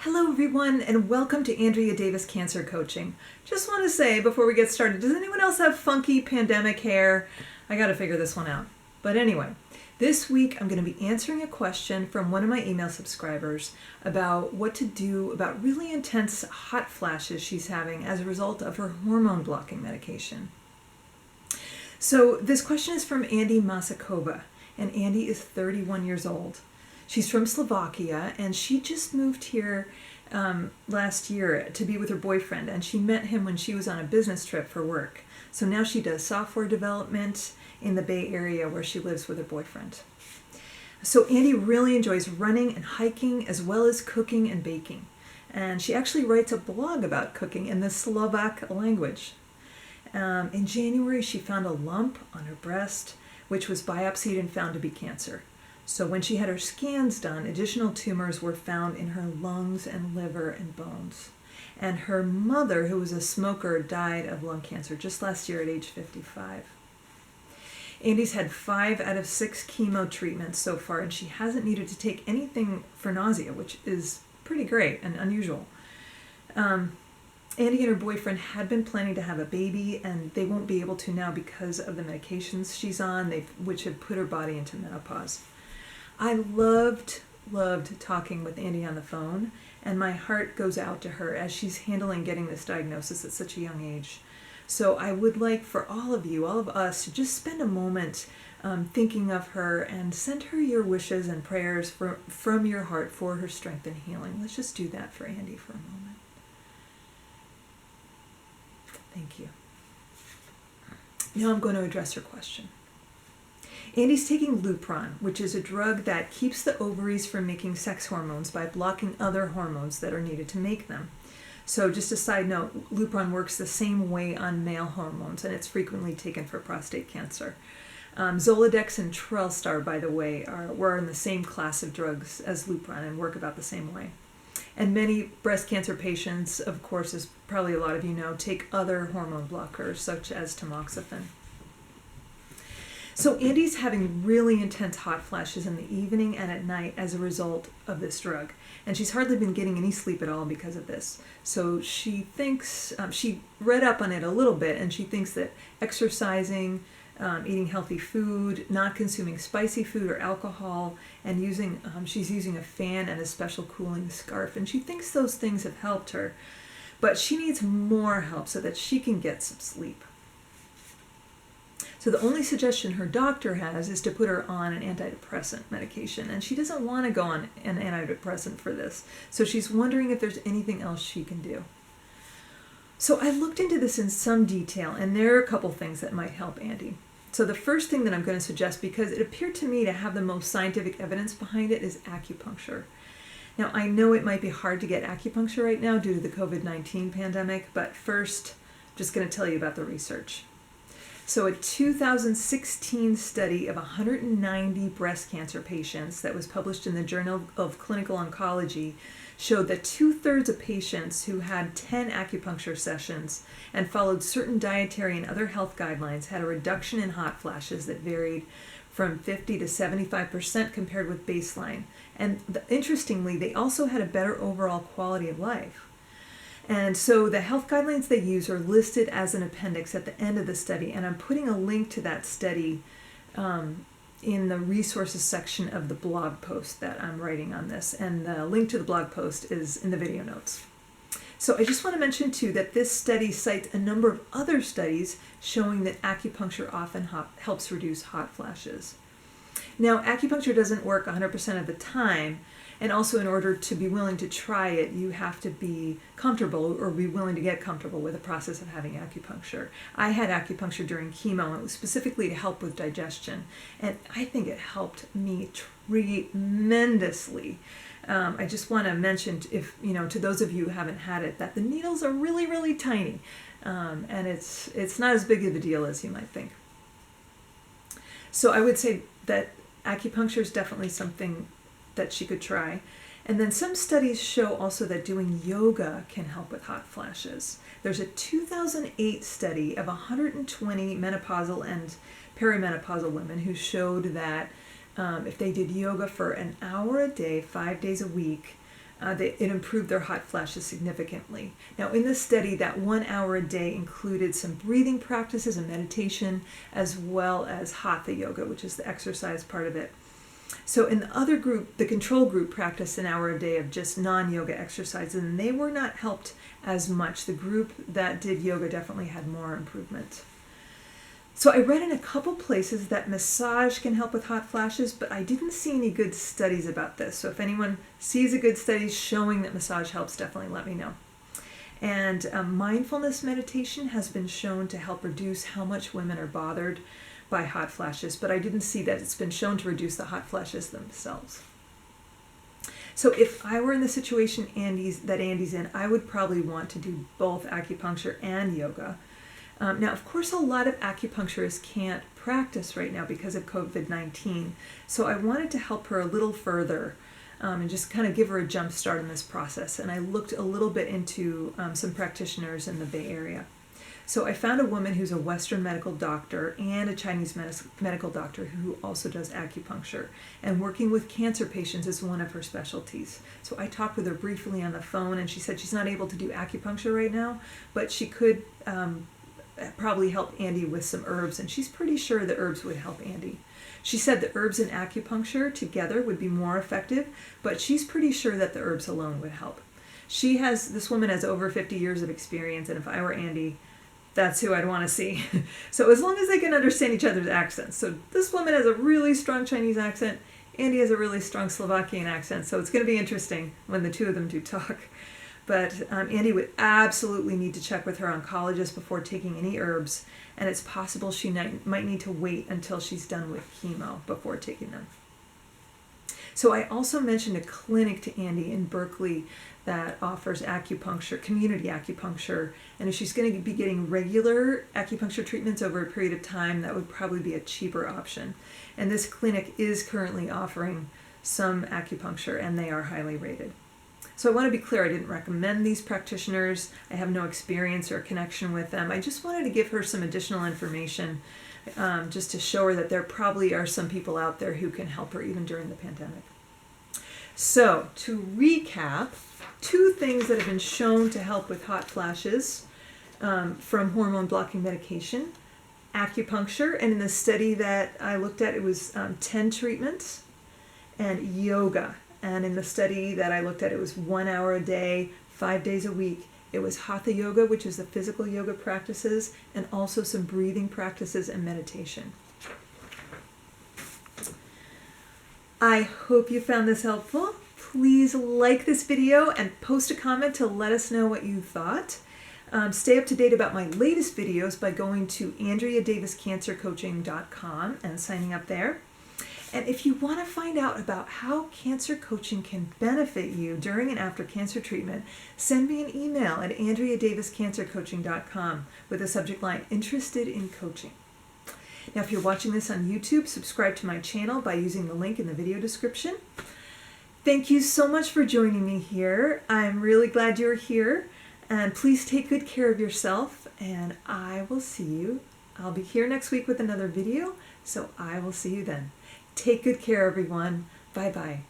Hello everyone and welcome to Andrea Davis Cancer Coaching. Just want to say before we get started, does anyone else have funky pandemic hair? I got to figure this one out. But anyway, this week I'm going to be answering a question from one of my email subscribers about what to do about really intense hot flashes she's having as a result of her hormone blocking medication. So this question is from Andy Masakova, and Andy is 31 years old. She's from Slovakia, and she just moved here last year to be with her boyfriend, and she met him when she was on a business trip for work. So now she does software development in the Bay Area where she lives with her boyfriend. So Andy really enjoys running and hiking as well as cooking and baking. And she actually writes a blog about cooking in the Slovak language. In January, she found a lump on her breast, which was biopsied and found to be cancer. So when she had her scans done, additional tumors were found in her lungs and liver and bones. And her mother, who was a smoker, died of lung cancer just last year at age 55. Andy's had 5 out of 6 chemo treatments so far, and she hasn't needed to take anything for nausea, which is pretty great and unusual. Andy and her boyfriend had been planning to have a baby, and they won't be able to now because of the medications she's on, which have put her body into menopause. I loved talking with Andy on the phone, and my heart goes out to her as she's handling getting this diagnosis at such a young age. So I would like for all of us, to just spend a moment thinking of her and send her your wishes and prayers from your heart for her strength and healing. Let's just do that for Andy for a moment. Thank you. Now I'm going to address her question. Andy's taking Lupron, which is a drug that keeps the ovaries from making sex hormones by blocking other hormones that are needed to make them. So just a side note, Lupron works the same way on male hormones, and it's frequently taken for prostate cancer. Zoladex and Trelstar, by the way, were in the same class of drugs as Lupron and work about the same way. And many breast cancer patients, of course, as probably a lot of you know, take other hormone blockers, such as tamoxifen. So Andy's having really intense hot flashes in the evening and at night as a result of this drug. And she's hardly been getting any sleep at all because of this. So she thinks, she read up on it a little bit, and she thinks that exercising, eating healthy food, not consuming spicy food or alcohol, and she's using a fan and a special cooling scarf. And she thinks those things have helped her. But she needs more help so that she can get some sleep. So the only suggestion her doctor has is to put her on an antidepressant medication, and she doesn't want to go on an antidepressant for this. So she's wondering if there's anything else she can do. So I looked into this in some detail, and there are a couple things that might help Andy. So the first thing that I'm going to suggest, because it appeared to me to have the most scientific evidence behind it, is acupuncture. Now I know it might be hard to get acupuncture right now due to the COVID-19 pandemic, but first, I'm just going to tell you about the research. So a 2016 study of 190 breast cancer patients that was published in the Journal of Clinical Oncology showed that 2/3 of patients who had 10 acupuncture sessions and followed certain dietary and other health guidelines had a reduction in hot flashes that varied from 50 to 75% compared with baseline. And interestingly, they also had a better overall quality of life. And so the health guidelines they use are listed as an appendix at the end of the study, and I'm putting a link to that study in the resources section of the blog post that I'm writing on this, and the link to the blog post is in the video notes. So I just want to mention too that this study cites a number of other studies showing that acupuncture often helps reduce hot flashes. Now, acupuncture doesn't work 100% of the time, and also in order to be willing to try it, you have to be comfortable or be willing to get comfortable with the process of having acupuncture. I had acupuncture during chemo, and it was specifically to help with digestion, and I think it helped me tremendously. I just want to mention, to those of you who haven't had it, that the needles are really, really tiny, and it's not as big of a deal as you might think. So I would say that acupuncture is definitely something that she could try. And then some studies show also that doing yoga can help with hot flashes. There's a 2008 study of 120 menopausal and perimenopausal women who showed that if they did yoga for an hour a day, 5 days a week, It improved their hot flashes significantly. Now, in this study, that 1 hour a day included some breathing practices and meditation, as well as hatha yoga, which is the exercise part of it. So in the other group, the control group practiced an hour a day of just non-yoga exercises, and they were not helped as much. The group that did yoga definitely had more improvement. So I read in a couple places that massage can help with hot flashes, but I didn't see any good studies about this. So if anyone sees a good study showing that massage helps, definitely let me know. And mindfulness meditation has been shown to help reduce how much women are bothered by hot flashes, but I didn't see that it's been shown to reduce the hot flashes themselves. So if I were in the situation that Andy's in, I would probably want to do both acupuncture and yoga. Now, of course, a lot of acupuncturists can't practice right now because of COVID-19. So I wanted to help her a little further and just kind of give her a jump start in this process. And I looked a little bit into some practitioners in the Bay Area. So I found a woman who's a Western medical doctor and a Chinese medical doctor who also does acupuncture. And working with cancer patients is one of her specialties. So I talked with her briefly on the phone, and she said she's not able to do acupuncture right now, but she could probably help Andy with some herbs, and she's pretty sure the herbs would help Andy. She said the herbs and acupuncture together would be more effective, but she's pretty sure that the herbs alone would help. This woman has over 50 years of experience, and if I were Andy, that's who I'd want to see. So as long as they can understand each other's accents. So this woman has a really strong Chinese accent, Andy has a really strong Slovakian accent, so it's going to be interesting when the two of them do talk. But Andy would absolutely need to check with her oncologist before taking any herbs, and it's possible she might need to wait until she's done with chemo before taking them. So I also mentioned a clinic to Andy in Berkeley that offers acupuncture, community acupuncture, and if she's going to be getting regular acupuncture treatments over a period of time, that would probably be a cheaper option. And this clinic is currently offering some acupuncture, and they are highly rated. So I want to be clear, I didn't recommend these practitioners. I have no experience or connection with them. I just wanted to give her some additional information just to show her that there probably are some people out there who can help her even during the pandemic. So to recap, 2 things that have been shown to help with hot flashes from hormone blocking medication: acupuncture, and in the study that I looked at, it was 10 treatments, and yoga. And in the study that I looked at, it was 1 hour a day, 5 days a week. It was hatha yoga, which is the physical yoga practices, and also some breathing practices and meditation. I hope you found this helpful. Please like this video and post a comment to let us know what you thought. Stay up to date about my latest videos by going to AndreaDavisCancerCoaching.com and signing up there. And if you want to find out about how cancer coaching can benefit you during and after cancer treatment, send me an email at AndreaDavisCancerCoaching.com with the subject line, Interested in Coaching. Now, if you're watching this on YouTube, subscribe to my channel by using the link in the video description. Thank you so much for joining me here. I'm really glad you're here. And please take good care of yourself, and I will see you. I'll be here next week with another video, so I will see you then. Take good care, everyone. Bye-bye.